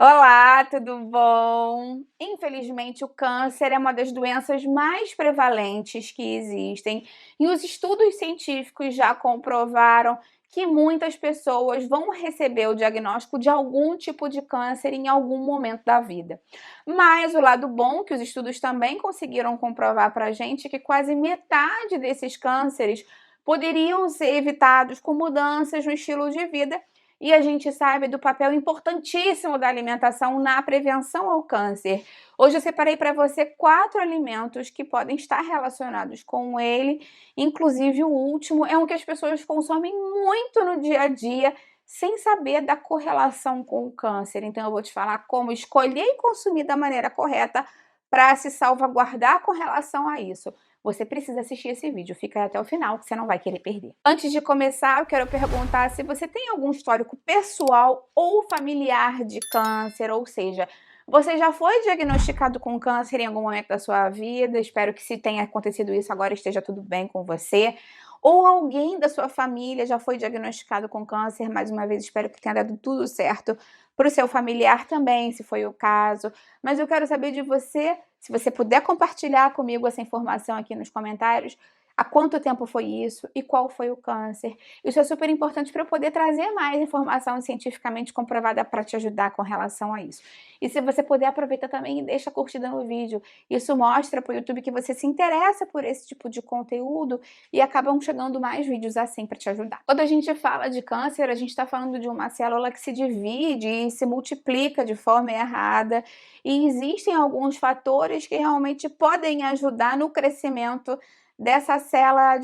Olá, tudo bom? Infelizmente, o câncer é uma das doenças mais prevalentes que existem e os estudos científicos já comprovaram que muitas pessoas vão receber o diagnóstico de algum tipo de câncer em algum momento da vida. Mas o lado bom é que os estudos também conseguiram comprovar para a gente que quase metade desses cânceres poderiam ser evitados com mudanças no estilo de vida e a gente sabe do papel importantíssimo da alimentação na prevenção ao câncer. Hoje eu separei para você 4 alimentos que podem estar relacionados com ele, inclusive o último é um que as pessoas consomem muito no dia a dia, sem saber da correlação com o câncer. Então eu vou te falar como escolher e consumir da maneira correta para se salvaguardar com relação a isso. Você precisa assistir esse vídeo, fica aí até o final que você não vai querer perder. Antes de começar, eu quero perguntar se você tem algum histórico pessoal ou familiar de câncer, ou seja, você já foi diagnosticado com câncer em algum momento da sua vida? Espero que se tenha acontecido isso agora esteja tudo bem com você. Ou alguém da sua família já foi diagnosticado com câncer, mais uma vez espero que tenha dado tudo certo para o seu familiar também, se foi o caso. Mas eu quero saber de você, se você puder compartilhar comigo essa informação aqui nos comentários, há quanto tempo foi isso e qual foi o câncer. Isso é super importante para eu poder trazer mais informação cientificamente comprovada para te ajudar com relação a isso. E se você puder, aproveita também e deixa a curtida no vídeo. Isso mostra para o YouTube que você se interessa por esse tipo de conteúdo e acabam chegando mais vídeos assim para te ajudar. Quando a gente fala de câncer, a gente está falando de uma célula que se divide e se multiplica de forma errada e existem alguns fatores que realmente podem ajudar no crescimento dessa célula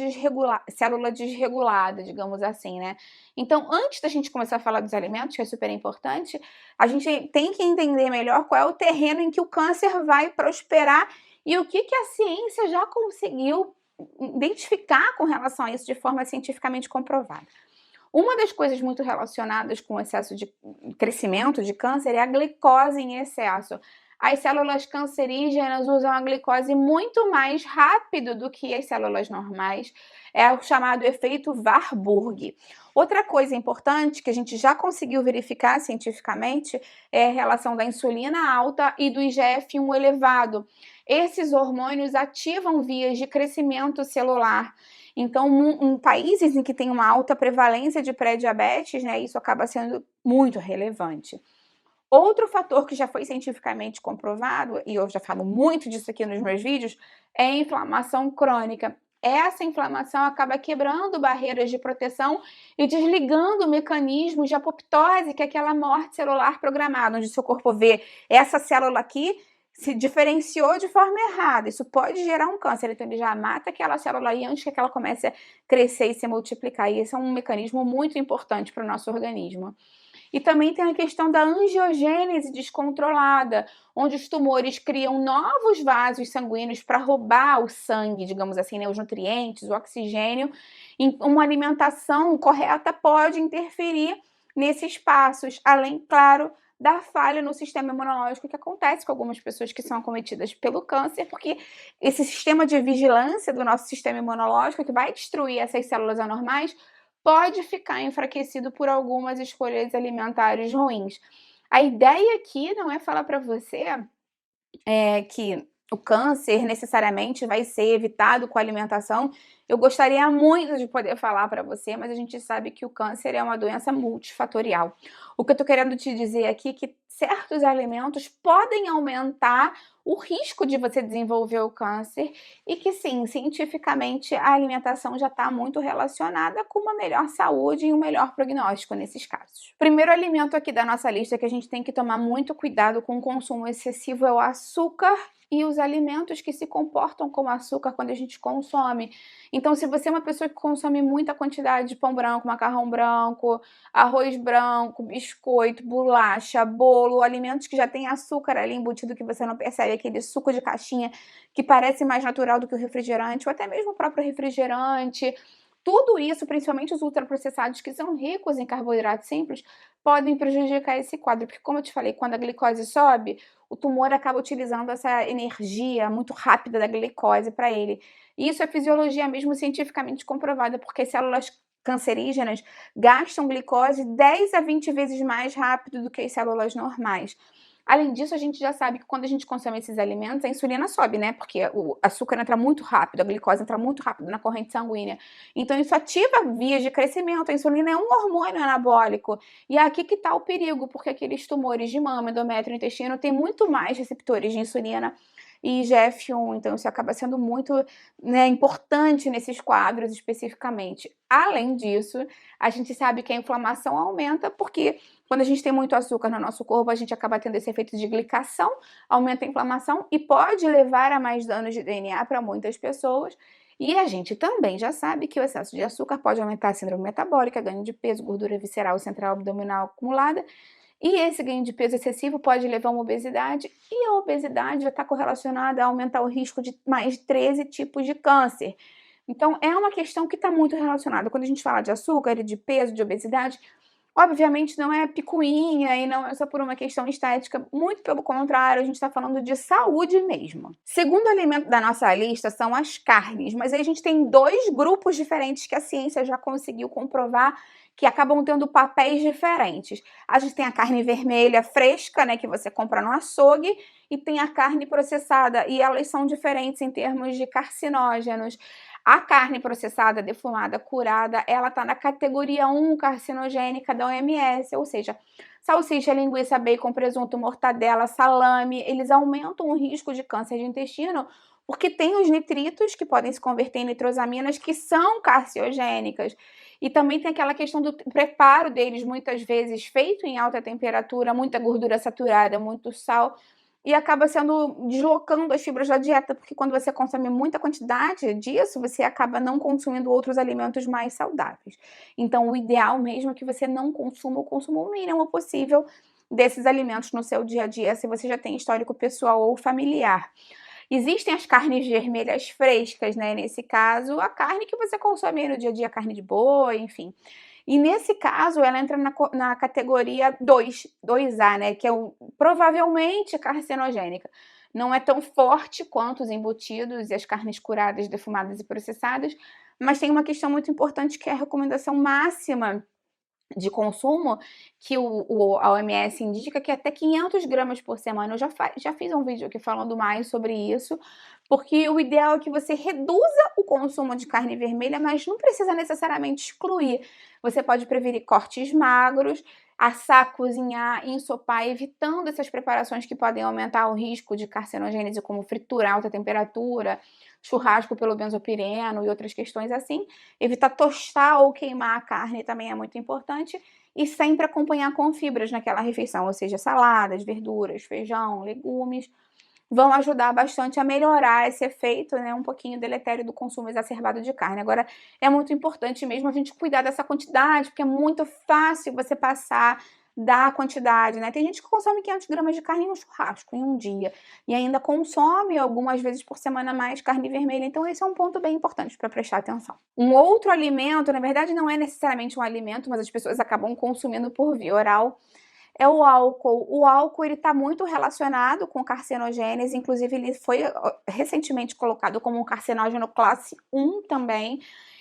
desregulada, digamos assim, né. Então, antes da gente começar a falar dos alimentos, que é super importante, a gente tem que entender melhor qual é o terreno em que o câncer vai prosperar e o que a ciência já conseguiu identificar com relação a isso de forma cientificamente comprovada. Uma das coisas muito relacionadas com o excesso de crescimento de câncer é a glicose em excesso. As células cancerígenas usam a glicose muito mais rápido do que as células normais. É o chamado efeito Warburg. Outra coisa importante que a gente já conseguiu verificar cientificamente é a relação da insulina alta e do IGF-1 elevado. Esses hormônios ativam vias de crescimento celular. Então, em países em que tem uma alta prevalência de pré-diabetes, né, isso acaba sendo muito relevante. Outro fator que já foi cientificamente comprovado, e eu já falo muito disso aqui nos meus vídeos, é a inflamação crônica. Essa inflamação acaba quebrando barreiras de proteção e desligando mecanismos de apoptose, que é aquela morte celular programada, onde seu corpo vê essa célula aqui se diferenciou de forma errada. Isso pode gerar um câncer, então ele já mata aquela célula aí antes que ela comece a crescer e se multiplicar. E esse é um mecanismo muito importante para o nosso organismo. E também tem a questão da angiogênese descontrolada, onde os tumores criam novos vasos sanguíneos para roubar o sangue, digamos assim, né, os nutrientes, o oxigênio. E uma alimentação correta pode interferir nesses passos, além, claro, da falha no sistema imunológico que acontece com algumas pessoas que são acometidas pelo câncer, porque esse sistema de vigilância do nosso sistema imunológico, que vai destruir essas células anormais, pode ficar enfraquecido por algumas escolhas alimentares ruins. A ideia aqui não é falar para você que o câncer necessariamente vai ser evitado com a alimentação. Eu gostaria muito de poder falar para você, mas a gente sabe que o câncer é uma doença multifatorial. O que eu estou querendo te dizer aqui é que certos alimentos podem aumentar o risco de você desenvolver o câncer e que sim, cientificamente a alimentação já está muito relacionada com uma melhor saúde e um melhor prognóstico nesses casos. O primeiro alimento aqui da nossa lista que a gente tem que tomar muito cuidado com o consumo excessivo é o açúcar e os alimentos que se comportam como açúcar quando a gente consome. Então, se você é uma pessoa que consome muita quantidade de pão branco, macarrão branco, arroz branco, biscoito, bolacha, bolo, alimentos que já têm açúcar ali embutido que você não percebe, aquele suco de caixinha que parece mais natural do que o refrigerante, ou até mesmo o próprio refrigerante, tudo isso, principalmente os ultraprocessados que são ricos em carboidratos simples, podem prejudicar esse quadro, porque como eu te falei, quando a glicose sobe, o tumor acaba utilizando essa energia muito rápida da glicose para ele. E isso é fisiologia mesmo cientificamente comprovada, porque as células cancerígenas gastam glicose 10 a 20 vezes mais rápido do que as células normais. Além disso, a gente já sabe que quando a gente consome esses alimentos, a insulina sobe, né? Porque o açúcar entra muito rápido, a glicose entra muito rápido na corrente sanguínea. Então, isso ativa vias de crescimento. A insulina é um hormônio anabólico. E é aqui que está o perigo, porque aqueles tumores de mama, endométrio, intestino têm muito mais receptores de insulina e IGF-1, então isso acaba sendo muito, né, importante nesses quadros especificamente. Além disso, a gente sabe que a inflamação aumenta porque quando a gente tem muito açúcar no nosso corpo, a gente acaba tendo esse efeito de glicação, aumenta a inflamação e pode levar a mais danos de DNA para muitas pessoas. E a gente também já sabe que o excesso de açúcar pode aumentar a síndrome metabólica, ganho de peso, gordura visceral central abdominal acumulada. E esse ganho de peso excessivo pode levar a uma obesidade, e a obesidade já está correlacionada a aumentar o risco de mais de 13 tipos de câncer. Então, é uma questão que está muito relacionada. Quando a gente fala de açúcar, de peso, de obesidade, obviamente não é picuinha e não é só por uma questão estética, muito pelo contrário, a gente está falando de saúde mesmo. Segundo alimento da nossa lista são as carnes, mas aí a gente tem 2 grupos diferentes que a ciência já conseguiu comprovar que acabam tendo papéis diferentes. A gente tem a carne vermelha fresca, né, que você compra no açougue, e tem a carne processada, e elas são diferentes em termos de carcinógenos. A carne processada, defumada, curada, ela está na categoria 1 carcinogênica da OMS, ou seja, salsicha, linguiça, bacon, presunto, mortadela, salame, eles aumentam o risco de câncer de intestino porque tem os nitritos que podem se converter em nitrosaminas que são carcinogênicas. E também tem aquela questão do preparo deles, muitas vezes feito em alta temperatura, muita gordura saturada, muito sal, e acaba deslocando as fibras da dieta, porque quando você consome muita quantidade disso, você acaba não consumindo outros alimentos mais saudáveis. Então, o ideal mesmo é que você não consuma o consumo mínimo possível desses alimentos no seu dia a dia, se você já tem histórico pessoal ou familiar. Existem as carnes vermelhas frescas, né? Nesse caso, a carne que você consome no dia a dia, carne de boi, enfim. E nesse caso, ela entra na categoria 2A, né? Que é provavelmente carcinogênica. Não é tão forte quanto os embutidos e as carnes curadas, defumadas e processadas, mas tem uma questão muito importante que é a recomendação máxima de consumo, que a OMS indica que até 500 gramas por semana. Eu já fiz um vídeo aqui falando mais sobre isso, porque o ideal é que você reduza o consumo de carne vermelha, mas não precisa necessariamente excluir. Você pode preferir cortes magros, assar, cozinhar, ensopar, evitando essas preparações que podem aumentar o risco de carcinogênese, como fritura, alta temperatura, churrasco pelo benzopireno e outras questões assim. Evitar tostar ou queimar a carne também é muito importante. E sempre acompanhar com fibras naquela refeição, ou seja, saladas, verduras, feijão, legumes, vão ajudar bastante a melhorar esse efeito, né, um pouquinho deletério do consumo exacerbado de carne. Agora, é muito importante mesmo a gente cuidar dessa quantidade, porque é muito fácil você passar da quantidade, né? Tem gente que consome 500 gramas de carne em um churrasco, em um dia, e ainda consome algumas vezes por semana mais carne vermelha, então esse é um ponto bem importante para prestar atenção. Um outro alimento, na verdade não é necessariamente um alimento, mas as pessoas acabam consumindo por via oral, é o álcool. O álcool ele está muito relacionado com carcinogênese, inclusive ele foi recentemente colocado como um carcinógeno classe 1 também.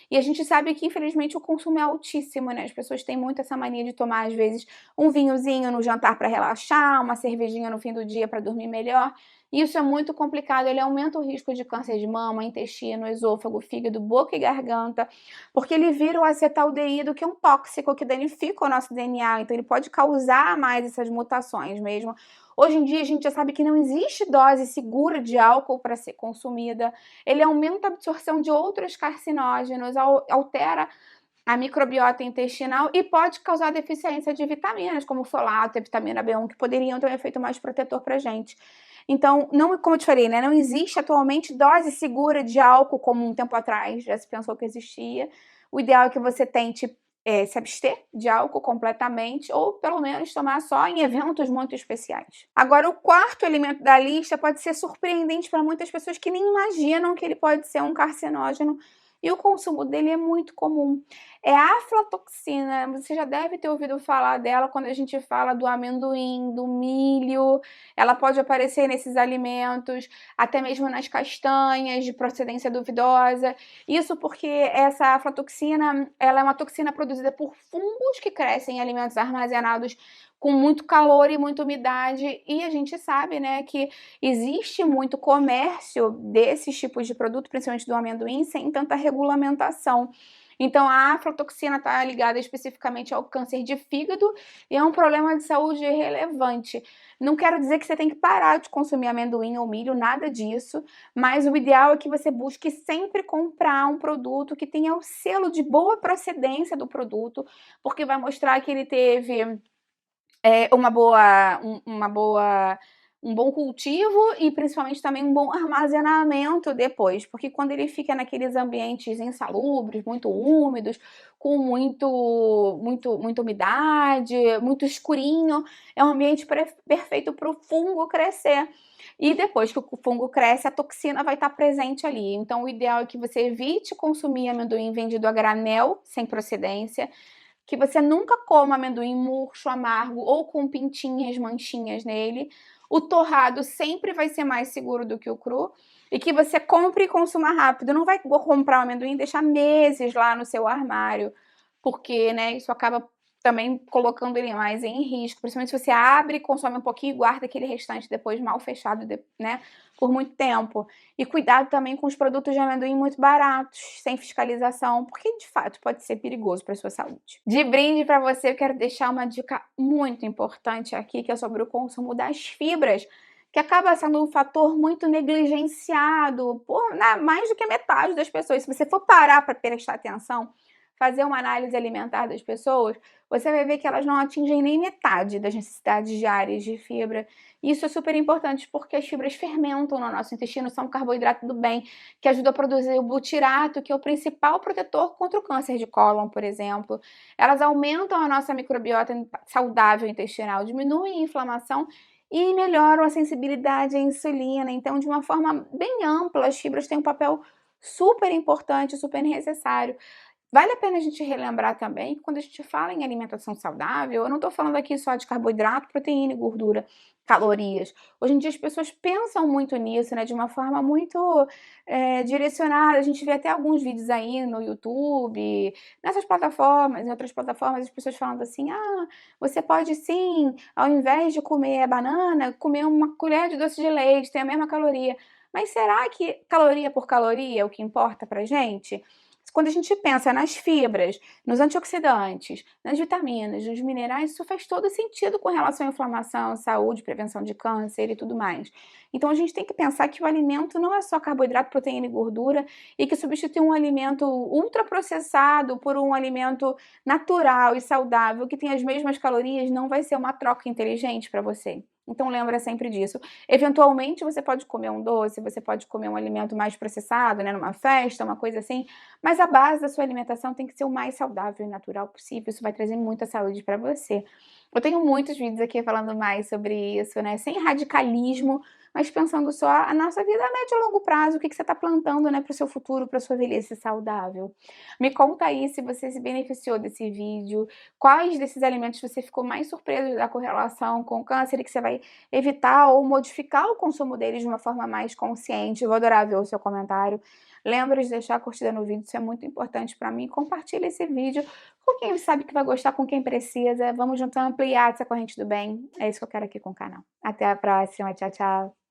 E a gente sabe que, infelizmente, o consumo é altíssimo, né? As pessoas têm muito essa mania de tomar, às vezes, um vinhozinho no jantar para relaxar, uma cervejinha no fim do dia para dormir melhor. E isso é muito complicado, ele aumenta o risco de câncer de mama, intestino, esôfago, fígado, boca e garganta, porque ele vira o acetaldeído, que é um tóxico que danifica o nosso DNA, então ele pode causar mais essas mutações mesmo. Hoje em dia a gente já sabe que não existe dose segura de álcool para ser consumida, ele aumenta a absorção de outros carcinógenos, altera a microbiota intestinal e pode causar deficiência de vitaminas, como folato e vitamina B1, que poderiam ter um efeito mais protetor para a gente. Então, não, como eu te falei, né, não existe atualmente dose segura de álcool como um tempo atrás já se pensou que existia. O ideal é que você tente se abster de álcool completamente ou pelo menos tomar só em eventos muito especiais. Agora, o quarto alimento da lista pode ser surpreendente para muitas pessoas que nem imaginam que ele pode ser um carcinógeno e o consumo dele é muito comum. É a aflatoxina, você já deve ter ouvido falar dela quando a gente fala do amendoim, do milho, ela pode aparecer nesses alimentos, até mesmo nas castanhas de procedência duvidosa. Isso porque essa aflatoxina, ela é uma toxina produzida por fungos que crescem em alimentos armazenados com muito calor e muita umidade, e a gente sabe, né, que existe muito comércio desses tipos de produto, principalmente do amendoim, sem tanta regulamentação. Então a aflatoxina está ligada especificamente ao câncer de fígado e é um problema de saúde relevante. Não quero dizer que você tem que parar de consumir amendoim ou milho, nada disso, mas o ideal é que você busque sempre comprar um produto que tenha o selo de boa procedência do produto, porque vai mostrar que ele teve um bom cultivo e principalmente também um bom armazenamento depois, porque quando ele fica naqueles ambientes insalubres, muito úmidos, com muita umidade, muito escurinho, é um ambiente perfeito para o fungo crescer. E depois que o fungo cresce, a toxina vai estar presente ali. Então o ideal é que você evite consumir amendoim vendido a granel, sem procedência, que você nunca coma amendoim murcho, amargo ou com pintinhas, manchinhas nele. O torrado sempre vai ser mais seguro do que o cru. E que você compre e consuma rápido. Não vai comprar o amendoim e deixar meses lá no seu armário, porque, né, isso acaba também colocando ele mais em risco, principalmente se você abre, consome um pouquinho e guarda aquele restante depois mal fechado, né, por muito tempo. E cuidado também com os produtos de amendoim muito baratos, sem fiscalização, porque de fato pode ser perigoso para a sua saúde. De brinde para você, eu quero deixar uma dica muito importante aqui, que é sobre o consumo das fibras, que acaba sendo um fator muito negligenciado por mais do que metade das pessoas. Se você for parar para prestar atenção, fazer uma análise alimentar das pessoas, você vai ver que elas não atingem nem metade das necessidades diárias de fibra. Isso é super importante porque as fibras fermentam no nosso intestino, são um carboidrato do bem, que ajuda a produzir o butirato, que é o principal protetor contra o câncer de cólon, por exemplo. Elas aumentam a nossa microbiota saudável intestinal, diminuem a inflamação e melhoram a sensibilidade à insulina. Então, de uma forma bem ampla, as fibras têm um papel super importante, super necessário. Vale a pena a gente relembrar também que quando a gente fala em alimentação saudável, eu não estou falando aqui só de carboidrato, proteína e gordura, calorias. Hoje em dia as pessoas pensam muito nisso, né, de uma forma muito direcionada. A gente vê até alguns vídeos aí no YouTube, nessas plataformas, em outras plataformas, as pessoas falando assim: ah, você pode sim, ao invés de comer banana, comer uma colher de doce de leite, tem a mesma caloria. Mas será que caloria por caloria é o que importa pra gente? Quando a gente pensa nas fibras, nos antioxidantes, nas vitaminas, nos minerais, isso faz todo sentido com relação à inflamação, saúde, prevenção de câncer e tudo mais. Então a gente tem que pensar que o alimento não é só carboidrato, proteína e gordura e que substituir um alimento ultraprocessado por um alimento natural e saudável que tem as mesmas calorias não vai ser uma troca inteligente para você. Então lembra sempre disso. Eventualmente você pode comer um doce, você pode comer um alimento mais processado, né, numa festa, uma coisa assim, mas a base da sua alimentação tem que ser o mais saudável e natural possível, isso vai trazer muita saúde para você. Eu tenho muitos vídeos aqui falando mais sobre isso, né, sem radicalismo, mas pensando só a nossa vida a médio e longo prazo, o que você está plantando, né, para o seu futuro, para a sua velhice saudável. Me conta aí se você se beneficiou desse vídeo, quais desses alimentos você ficou mais surpreso da correlação com o câncer e que você vai evitar ou modificar o consumo deles de uma forma mais consciente. Eu vou adorar ver o seu comentário. Lembra de deixar a curtida no vídeo, isso é muito importante para mim. Compartilha esse vídeo com quem sabe que vai gostar, com quem precisa. Vamos juntar, ampliar essa corrente do bem. É isso que eu quero aqui com o canal. Até a próxima. Tchau, tchau.